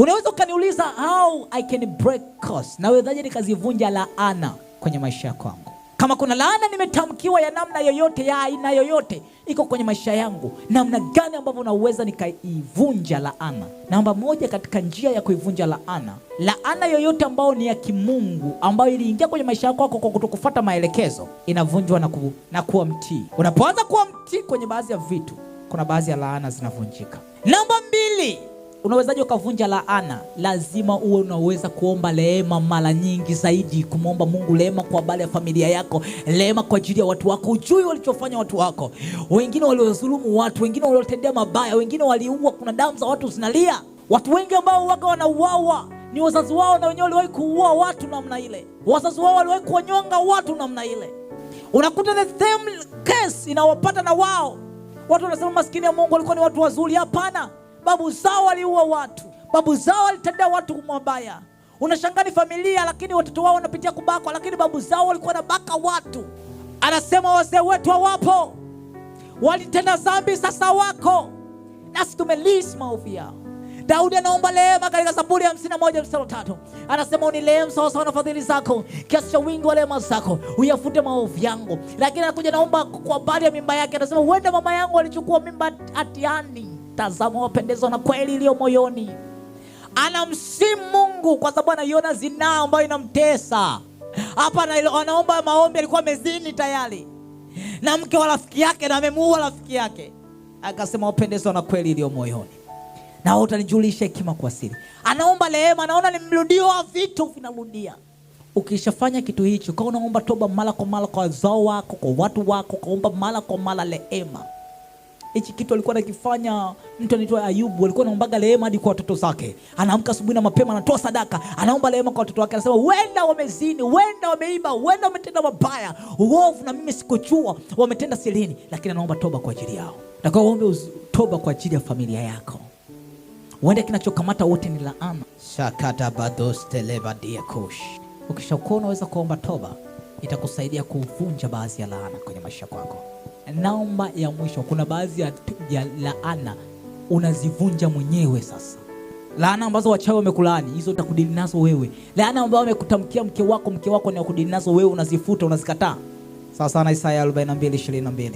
Unaweza ukaniuliza how I can break curse, nawezaje nikazivunja laana kwenye maisha yako? Kama kuna laana nimetamkiwa ya namna yoyote, ya aina yoyote iko kwenye maisha yangu, namna gani ambavyo naweza nikaivunja laana? Namba moja katika njia ya kuivunja laana yoyote ambayo ni ya kimungu, ambayo iliingia kwenye maisha yako kwa kutokufuata maelekezo, inavunjwa na kuwa mtii. Unapoanza kuwa mtii kwenye baadhi ya vitu, kuna baadhi ya laana zinavunjika. Namba mbili, unawezaje ukavunja laana? Lazima uwe unaweza kuomba rehema mara nyingi zaidi, kumwomba Mungu rehema kwa habari ya familia yako, rehema kwa ajili ya watu wako. Ujui walichofanya watu wako, wengine waliodhulumu watu, wengine waliotendea mabaya, wengine waliua, kuna damu za watu zinalia. Watu wengi ambao waga wanauawa ni wazazi wao, na wenyewe waliwahi kuua watu namna ile, wazazi wao waliwahi kuwanyonga watu namna ile. Unakuta the same case inawapata na wao. Watu wanasema maskini ya Mungu walikuwa ni watu wazuri. Hapana, babu zao waliua watu, babu zao walitendea watu mabaya. Unashangaa ni familia, lakini watoto wao wanapitia kubakwa, lakini babu zao walikuwa wanabaka watu. Anasema wazee wetu hawapo, walitenda dhambi, sasa wako nasi tumelisi maovu yao. Daudi anaomba rehema katika Zaburi ya 51 mstari 3. Anasema unirehemu sawa sawa na fadhili zako, kiasi cha wingi wa rehema zako uyafute maovu yangu. Lakini anakuja naomba kwa habari ya mimba yake, anasema huenda mama yangu alichukua mimba hatiani, tazama wapendezwa na kweli iliyo moyoni. Anamsimu Mungu kwa sababu anaiona zinaa ambayo inamtesa. Hapa anaomba maombi, alikuwa mezini tayari na mke wa rafiki yake na amemuua rafiki yake. Akasema wapendezwa na kweli iliyo moyoni, na utanijulisha hekima kwa siri. Anaomba rehema, anaona ni mrudio wa vitu vinarudia. Ukishafanya kitu hicho, kwa unaomba toba mara kwa mara kwa wazao wako, kwa watu wako, kaomba mara kwa mara rehema. Hichi kitu alikuwa anakifanya mtu anaitwa Ayubu, alikuwa anaombaga rehema hadi kwa watoto zake. Anaamka asubuhi na mapema, anatoa sadaka, anaomba rehema kwa watoto wake. Anasema wenda wamezini, wenda wameiba, wenda wametenda mabaya, uovu na mimi sikujua, wametenda sirini, lakini anaomba toba kwa ajili yao. Na kwa uombe toba kwa ajili ya familia yako. Wenda kinachokamata wote ni laana. Shakata bados telebadia kush. Ukishakuwa unaweza kuomba toba, itakusaidia kuvunja baadhi ya laana kwenye maisha yako. Naomba ya mwisho, kuna baadhi ya laana unazivunja mwenyewe sasa. Laana ambazo wachawi wamekulaani, hizo utakudili nazo wewe. Laana ambazo wamekutamkia mke wako ni kudili nazo wewe, unazifuta, unazikataa. Sasa na Isaya 42:22.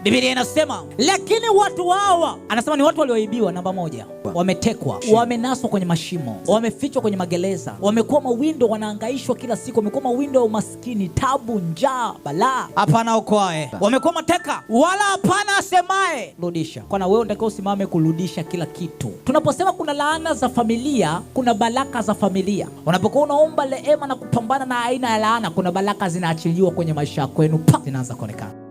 Biblia inasema lakini watu hawa, anasema ni watu walioibiwa. Namba moja, wametekwa, wamenaswa kwenye mashimo, wamefichwa kwenye magereza, wamekuwa mawindo, wanahangaishwa kila siku, wamekuwa mawindo ya umaskini, tabu, njaa, balaa, hapana okoae. Wamekuwa mateka, wala hapana asemaye rudisha. Kwa na wewe unatakiwa usimame kurudisha kila kitu. Tunaposema kuna laana za familia, kuna baraka za familia. Unapokuwa unaomba rehema na kupambana na aina ya laana, kuna baraka zinaachiliwa kwenye maisha yako, zinaanza kuonekana.